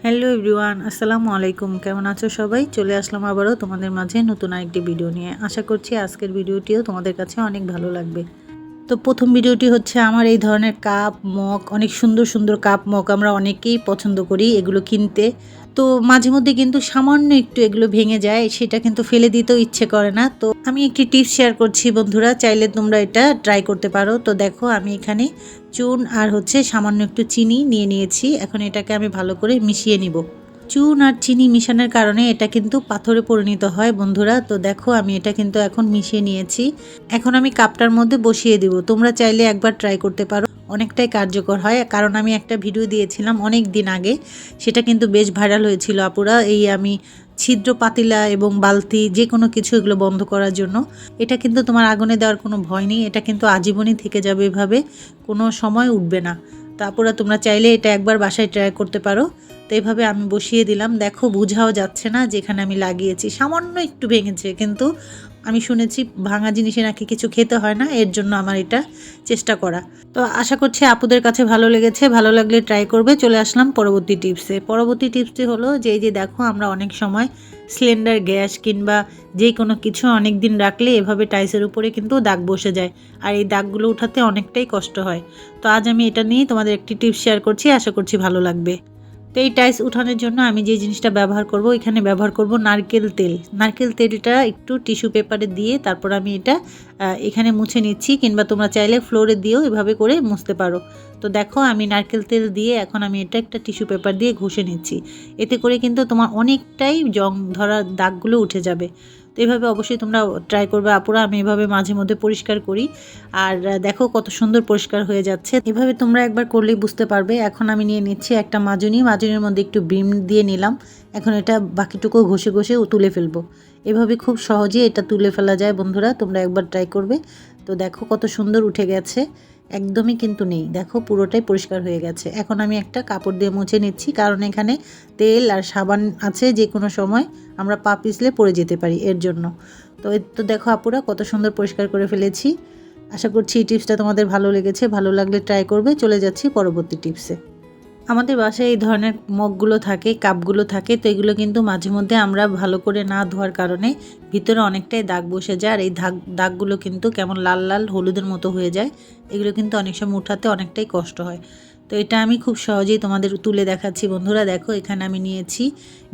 Hello everyone, আসসালামু আলাইকুম। কেমন আছো সবাই? চলে আসলাম আবারও তোমাদের মাঝে নতুন আরেকটি ভিডিও নিয়ে। আশা করছি আজকের ভিডিওটিও তোমাদের কাছে অনেক ভালো লাগবে। তো প্রথম ভিডিওটি হচ্ছে আমার এই ধরনের কাপ মগ, অনেক সুন্দর সুন্দর কাপ মগ আমরা অনেকেই পছন্দ করি এগুলো কিনতে। তো মাঝে মধ্যে কিন্তু সামান্য একটু এগুলো ভেঙে যায়, সেটা কিন্তু ফেলে দিতেও ইচ্ছে করে না। তো আমি একটি টিপস শেয়ার করছি বন্ধুরা, চাইলে তোমরা এটা ট্রাই করতে পারো। তো দেখো আমি এখানে চুন আর হচ্ছে সামান্য একটু চিনি নিয়ে নিয়েছি। এখন এটাকে আমি ভালো করে মিশিয়ে নিব। চুন আর চিনি মিশানোর কারণে এটা কিন্তু পাথরে পরিণত হয় বন্ধুরা। তো দেখো আমি এটা কিন্তু এখন মিশিয়ে নিয়েছি। এখন আমি কাপটার মধ্যে বসিয়ে দিব। তোমরা চাইলে একবার ট্রাই করতে পারো, অনেকটাই কার্যকর হয়। কারণ আমি একটা ভিডিও দিয়েছিলাম অনেক দিন আগে, সেটা কিন্তু বেশ ভাইরাল হয়েছিল আপুরা। এই আমি ছিদ্র পাতিলা এবং বালতি যে কোনো কিছু এগুলো বন্ধ করার জন্য। এটা কিন্তু তোমার আগুনে দেওয়ার কোনো ভয় নেই, এটা কিন্তু আজীবনই থেকে যাবে, এভাবে কোনো সময় উঠবে না। তারপরে তোমরা চাইলে এটা একবার বাসায় ট্রাই করতে পারো। তো এইভাবে আমি বসিয়ে দিলাম। দেখো বোঝাও যাচ্ছে না যেখানে আমি লাগিয়েছি সামান্য একটু ভেঙেছে, কিন্তু আমি শুনেছি ভাঙা জিনিসে নাকি কিছু খেতে হয় না, এর জন্য আমার এটা চেষ্টা করা। তো আশা করছি আপুদের কাছে ভালো লেগেছে, ভালো লাগলে ট্রাই করবে। চলে আসলাম পরবর্তী টিপসে। পরবর্তী টিপসটি হলো যে এই যে দেখো আমরা অনেক সময় সিলিন্ডার গ্যাস কিংবা যে কোনো কিছু অনেক দিন রাখলে এভাবে টাইসের উপরে কিন্তু দাগ বসে যায়, আর এই দাগগুলো উঠাতে অনেকটাই কষ্ট হয়। তো আজ আমি এটা নিয়ে তোমাদের একটি টিপস শেয়ার করছি, আশা করছি ভালো লাগবে। তো এই টাইলস উঠানোর জন্য আমি যে জিনিসটা ব্যবহার করব, এখানে ব্যবহার করব নারকেল তেল। নারকেল তেলটা একটু টিস্যু পেপারে দিয়ে তারপর আমি এটা এখানে মুছে নিচ্ছি, কিংবা তোমরা চাইলে ফ্লোরে দিয়েও এভাবে করে মুছতে পারো। তো দেখো আমি নারকেল তেল দিয়ে এখন আমি এটা একটা টিস্যু পেপার দিয়ে ঘষে নিচ্ছি। এতে করে কিন্তু তোমার অনেকটাই জং ধরার দাগগুলো উঠে যাবে। তো এভাবে অবশ্যই তোমরা ট্রাই করবে আপুরা। আমি এভাবে মাঝে মধ্যে পরিষ্কার করি, আর দেখো কত সুন্দর পরিষ্কার হয়ে যাচ্ছে। এভাবে তোমরা একবার করলেই বুঝতে পারবে। এখন আমি নিয়ে নিচ্ছি একটা মাজনি, মাজনির মধ্যে একটু ভিম দিয়ে নিলাম। এখন এটা বাকিটুকু ঘষে ঘষে তুলে ফেলবো। এভাবে খুব সহজেই এটা তুলে ফেলা যায় বন্ধুরা, তোমরা একবার ট্রাই করবে। তো দেখো কত সুন্দর উঠে গেছে, একদমই কিন্তু নেই, দেখো পুরোটাই পরিষ্কার হয়ে গেছে। এখন আমি একটা কাপড় দিয়ে মুছে নিচ্ছি, কারণ এখানে তেল আর সাবান আছে, যে কোনো সময় আমরা পা পিছলে পড়ে যেতে পারি, এর জন্য। তো দেখো আপুরা কত সুন্দর পরিষ্কার করে ফেলেছি। আশা করছি এই টিপসটা তোমাদের ভালো লেগেছে, ভালো লাগলে ট্রাই করবে। চলে যাচ্ছি পরবর্তী টিপসে। আমাদের বাসায় এই ধরনের মগগুলো থাকে, কাপগুলো থাকে। তো এগুলো কিন্তু মাঝে মধ্যে আমরা ভালো করে না ধোয়ার কারণে ভিতরে অনেকটাই দাগ বসে যায়, আর এই দাগগুলো কিন্তু কেমন লাল লাল হলুদের মতো হয়ে যায়। এগুলো কিন্তু অনেক সময় উঠাতে অনেকটাই কষ্ট হয়। তো এটা আমি খুব সহজেই তোমাদের তুলে দেখাচ্ছি বন্ধুরা। দেখো এখানে আমি নিয়েছি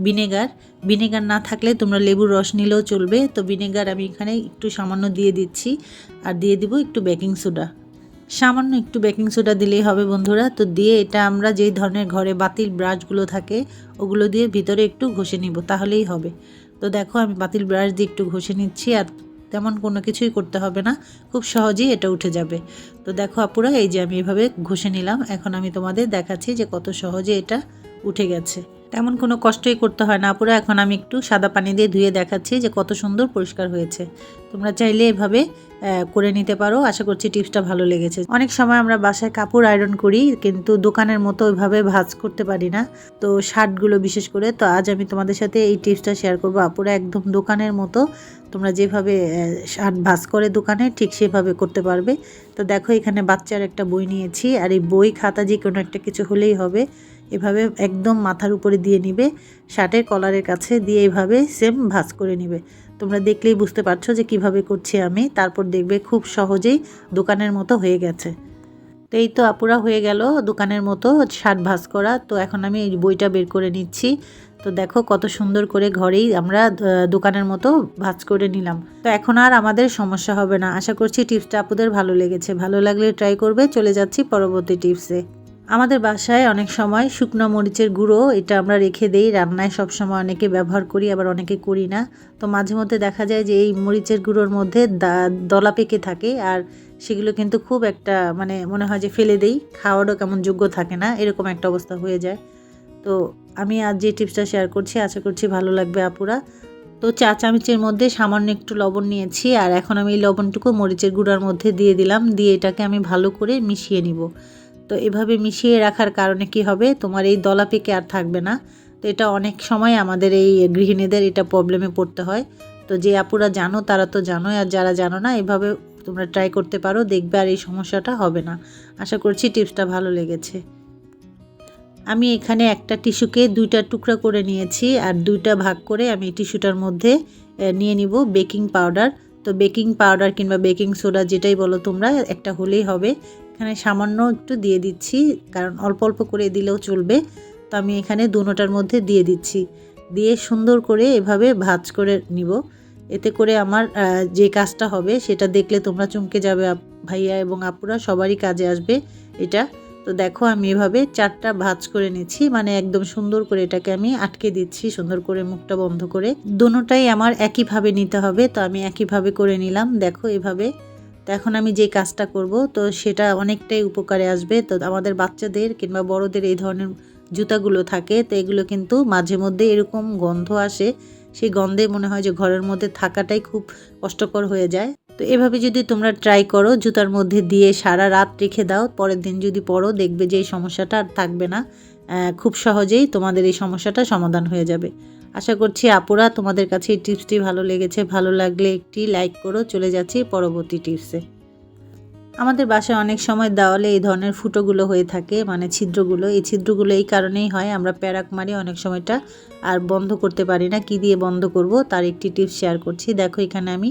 ভিনেগার। ভিনেগার না থাকলে তোমরা লেবুর রস নিলেও চলবে। তো ভিনেগার আমি এখানে একটু সামান্য দিয়ে দিচ্ছি, আর দিয়ে দিব একটু বেকিং সোডা। সামান্য একটু বেকিং সোডা দিলেই হবে বন্ধুরা। তো দিয়ে এটা আমরা যেই ধরনের ঘরে বাতিল ব্রাশগুলো থাকে ওগুলো দিয়ে ভিতরে একটু ঘষে নিব, তাহলেই হবে। তো দেখো আমি বাতিল ব্রাশ দিয়ে একটু ঘষে নিচ্ছি, আর তেমন কোনো কিছুই করতে হবে না, খুব সহজেই এটা উঠে যাবে। তো দেখো আপুরা, এই যে আমি এভাবে ঘষে নিলাম। এখন আমি তোমাদের দেখাচ্ছি যে কত সহজে এটা উঠে গেছে, তেমন কোনো কষ্টই করতে হয় না আপুরা। এখন আমি একটু সাদা পানি দিয়ে ধুয়ে দেখাচ্ছি যে কত সুন্দর পরিষ্কার হয়েছে। তোমরা চাইলে এভাবে করে নিতে পারো। আশা করছি টিপসটা ভালো লেগেছে। অনেক সময় আমরা বাসায় কাপড় আয়রন করি, কিন্তু দোকানের মতো ওইভাবে ভাঁজ করতে পারি না, তো শার্টগুলো বিশেষ করে। তো আজ আমি তোমাদের সাথে এই টিপসটা শেয়ার করবো আপুরা, একদম দোকানের মতো তোমরা যেভাবে শার্ট ভাঁজ করে দোকানে, ঠিক সেভাবে করতে পারবে। তো দেখো এখানে বাচ্চার একটা বই নিয়েছি, আর এই বই খাতা যে কোনো একটা কিছু হলেই হবে। এভাবে একদম মাথার উপরে দিয়ে নিবে, শার্টের কলারের কাছে দিয়ে এইভাবে সেম ভাঁজ করে নিবে। তোমরা দেখলেই বুঝতে পারছো যে কিভাবে করছি আমি। তারপর দেখবে খুব সহজেই দোকানের মতো হয়ে গেছে। তো এই তো আপুরা, হয়ে গেল দোকানের মতো শার্ট ভাঁজ করা। তো এখন আমি এই বইটা বের করে নিচ্ছি। তো দেখো কত সুন্দর করে ঘরেই আমরা দোকানের মতো ভাঁজ করে নিলাম। তো এখন আর আমাদের সমস্যা হবে না। আশা করছি টিপসটা আপুদের ভালো লেগেছে, ভালো লাগলে ট্রাই করবে। চলে যাচ্ছি পরবর্তী টিপসে। আমাদের বাসায় অনেক সময় শুকনো মরিচের গুঁড়ো, এটা আমরা রেখে দেই রান্নায়, সব সময় অনেকে ব্যবহার করি, আবার অনেকে করি না। তো মাঝে মধ্যে দেখা যায় যে এই মরিচের গুঁড়োর মধ্যে দলা পেকে থাকে, আর সেগুলো কিন্তু খুব একটা মানে মনে হয় যে ফেলে দেই, খাওয়ারও কেমন যোগ্য থাকে না, এরকম একটা অবস্থা হয়ে যায়। তো আমি আজ যে টিপসটা শেয়ার করছি, আশা করছি ভালো লাগবে আপুরা। তো চা চামচের মধ্যে সামান্য একটু লবণ নিয়েছি, আর এখন আমি এই লবণটুকু মরিচের গুঁড়ার মধ্যে দিয়ে দিলাম। দিয়ে এটাকে আমি ভালো করে মিশিয়ে নিব। তো এভাবে মিশিয়ে রাখার কারণে কি হবে, তোমার এই দলা পেকে আর থাকবে না। তো এটা অনেক সময় আমাদের এই গৃহিণীদের এটা প্রবলেমে পড়তে হয়। তো যে আপুরা জানো তারা তো জানোই, আর যারা জানো না এভাবে তোমরা ট্রাই করতে পারো, দেখবে আর এই সমস্যাটা হবে না। আশা করছি টিপসটা ভালো লেগেছে। আমি এখানে একটা টিস্যুকে দুইটা টুকরা করে নিয়েছি আর দুইটা ভাগ করে আমি টিস্যুটার মধ্যে নিয়ে নিব বেকিং পাউডার। তো বেকিং পাউডার কিংবা বেকিং সোডা যেটাই বলো তোমরা, একটা হলেই হবে। এখানে সামান্য একটু দিয়ে দিচ্ছি, কারণ অল্প অল্প করে দিলেও চলবে। তো আমি এখানে দুটোটার মধ্যে দিয়ে দিচ্ছি, দিয়ে সুন্দর করে এভাবে ভাঁজ করে নিব। এতে করে আমার যে কাজটা হবে সেটা দেখলে তোমরা চমকে যাবে, ভাইয়া এবং আপুরা সবারই কাজে আসবে এটা। তো দেখো আমি এভাবে 4টা ভাঁজ করে নিচ্ছি, মানে একদম সুন্দর করে এটাকে আমি আটকে দিচ্ছি, সুন্দর করে মুখটা বন্ধ করে। দুটোটাই আমার একইভাবে নিতে হবে, তো আমি একইভাবে করে নিলাম। দেখো এভাবে। তো এখন আমি যে কাজটা করব তো সেটা অনেকটাই উপকারে আসবে। তো আমাদের বাচ্চাদের কিংবা বড়দের এই ধরনের জুতাগুলো থাকে, তো এগুলো কিন্তু মাঝে মধ্যে এরকম গন্ধ আসে, সেই গন্ধে মনে হয় যে ঘরের মধ্যে থাকাটাই খুব কষ্টকর হয়ে যায়। তো এভাবে যদি তোমরা ট্রাই করো, জুতার মধ্যে দিয়ে সারা রাত রেখে দাও, পরের দিন যদি পরো দেখবে যে এই সমস্যাটা আর থাকবে না। খুব সহজেই তোমাদের এই সমস্যাটা সমাধান হয়ে যাবে। আশা করছি আপুরা তোমাদের কাছে এই টিপসটি ভালো লেগেছে। ভালো লাগলে একটি লাইক করো। চলে যাচ্ছি পরবর্তী টিপসে। আমাদের বাসায় অনেক সময় দেওয়ালে এই ধরনের ফুটোগুলো হয়ে থাকে, মানে ছিদ্রগুলো। এই ছিদ্রগুলো এই কারণেই হয়, আমরা প্যারাক মারি অনেক সময়টা আর বন্ধ করতে পারি না। কি দিয়ে বন্ধ করব তার একটি টিপস শেয়ার করছি। দেখো এখানে আমি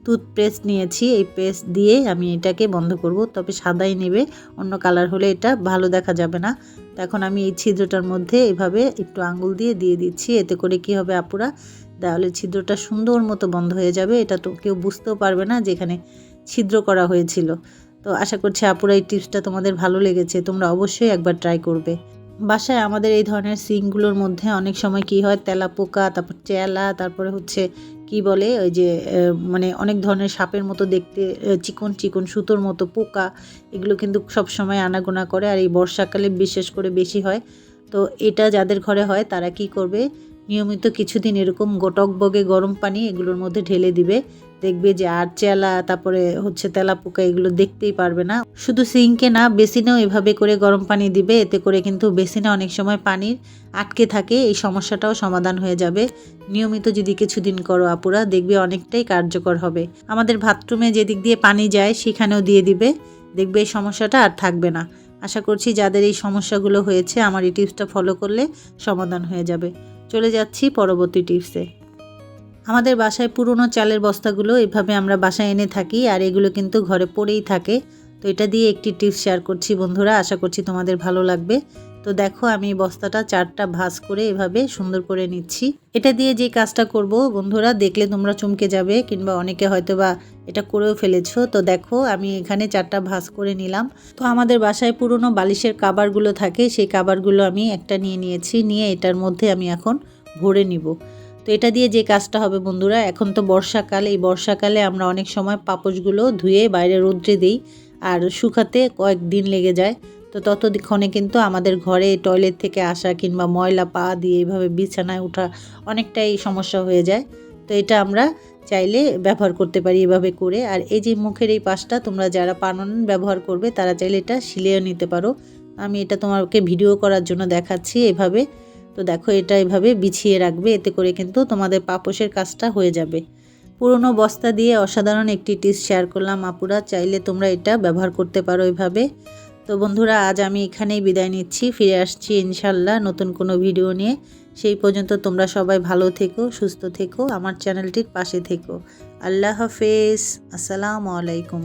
টুথপেস্ট নিয়েছি, এই পেস্ট দিয়ে আমি এটাকে বন্ধ করব। তবে সাদাই নেবে, অন্য কালার হলে এটা ভালো দেখা যাবে না। তো এখন আমি এই ছিদ্রটার মধ্যে এভাবে একটু আঙ্গুল দিয়ে দিয়ে দিচ্ছি। এতে করে কি হবে আপুরা, দেওয়ালের ছিদ্রটা সুন্দর মতো বন্ধ হয়ে যাবে। এটা তো কেউ বুঝতেও পারবে না যেখানে ছিদ্র করা হয়েছিল। তো আশা করছি আপুরা এই টিপসটা তোমাদের ভালো লেগেছে, তোমরা অবশ্যই একবার ট্রাই করবে। বাসায় আমাদের এই ধরনের সিঙ্কগুলোর মধ্যে অনেক সময় কি হয়, তেলাপোকা, তারপর চেলা, তারপরে হচ্ছে কি বলে ওই যে মানে অনেক ধরনের সাপের মতো দেখতে চিকন চিকন সুতোর মতো পোকা, এগুলো কিন্তু সব সময় আনাগোনা করে, আর এই বর্ষাকালে বিশেষ করে বেশি হয়। তো এটা যাদের ঘরে হয় তারা কি করবে, নিয়মিত কিছুদিন এরকম টকবগে গরম পানি এগুলোর মধ্যে ঢেলে দিবে। দেখবে যে আর চেলা, তারপরে হচ্ছে তেলাপোকা, এগুলো দেখতেই পারবে না। শুধু সিঙ্কে না, বেসিনেও এভাবে করে গরম পানি দিবে। এতে করে কিন্তু বেসিনে অনেক সময় পানির আটকে থাকে, এই সমস্যাটাও সমাধান হয়ে যাবে। নিয়মিত যদি কিছুদিন করো আপুরা, দেখবে অনেকটাই কার্যকর হবে। আমাদের বাথরুমে যেদিক দিয়ে পানি যায় সেখানেও দিয়ে দিবে, দেখবে এই সমস্যাটা আর থাকবে না। আশা করছি যাদের এই সমস্যাগুলো হয়েছে আমার এই টিপসটা ফলো করলে সমাধান হয়ে যাবে। চলে যাচ্ছি পরবর্তী টিপসে। আমাদের বাসায় পুরনো চালের বস্তাগুলো এভাবে আমরা বাসায় এনে থাকি, আর এগুলো কিন্তু ঘরে পড়েই থাকে। তো এটা দিয়ে একটি টিপস শেয়ার করছি বন্ধুরা, আশা করছি তোমাদের ভালো লাগবে। তো দেখো আমি বস্তাটা 4টা ভাঁজ করে এভাবে সুন্দর করে নিচ্ছি। এটা দিয়ে যে কাজটা করব বন্ধুরা, দেখলে তোমরা চমকে যাবে, কিংবা অনেকে হয়তো বা এটা করেও ফেলেছো। তো দেখো আমি এখানে 4টা ভাঁজ করে নিলাম। তো আমাদের বাসায় পুরনো বালিশের কাভারগুলো থাকে, সেই কাভারগুলো আমি একটা নিয়ে নিয়েছি, নিয়ে এটার মধ্যে আমি এখন ভরে নিব। তো এটা দিয়ে যে কাজটা হবে বন্ধুরা, এখন তো বর্ষাকাল, এই বর্ষাকালে আমরা অনেক সময় পাপোশগুলো ধুয়ে বাইরে রোদ্রে দিই, আর শুকাতে কয়েকদিন লেগে যায়। তো ততক্ষণে কিন্তু আমাদের ঘরে টয়লেট থেকে আসা কিংবা ময়লা পা দিয়ে এইভাবে বিছানায় ওঠা অনেকটাই সমস্যা হয়ে যায়। তো এটা আমরা চাইলে ব্যবহার করতে পারি এভাবে করে। আর এই যে মুখের এই পাশটা তোমরা যারা পার্মানেন্ট ব্যবহার করবে তারা চাইলে এটা সিলেও নিতে পারো। আমি এটা তোমাকে ভিডিও করার জন্য দেখাচ্ছি এভাবে। তো দেখো এটা এভাবে বিছিয়ে রাখবে, এতে করে কিন্তু তোমাদের পাপোশের কাজটা হয়ে যাবে। পুরনো বস্তা দিয়ে অসাধারণ একটি টিপস শেয়ার করলাম আপুরা, চাইলে তোমরা এটা ব্যবহার করতে পারো এভাবে। তো বন্ধুরা আজ আমি এখানেই বিদায় নিচ্ছি, ফিরে আসছি ইনশাল্লাহ নতুন কোনো ভিডিও নিয়ে। সেই পর্যন্ত তোমরা সবাই ভালো থেকো, সুস্থ থেকো, আমার চ্যানেলটির পাশে থেকো। আল্লাহ হাফেজ, আসসালামু আলাইকুম।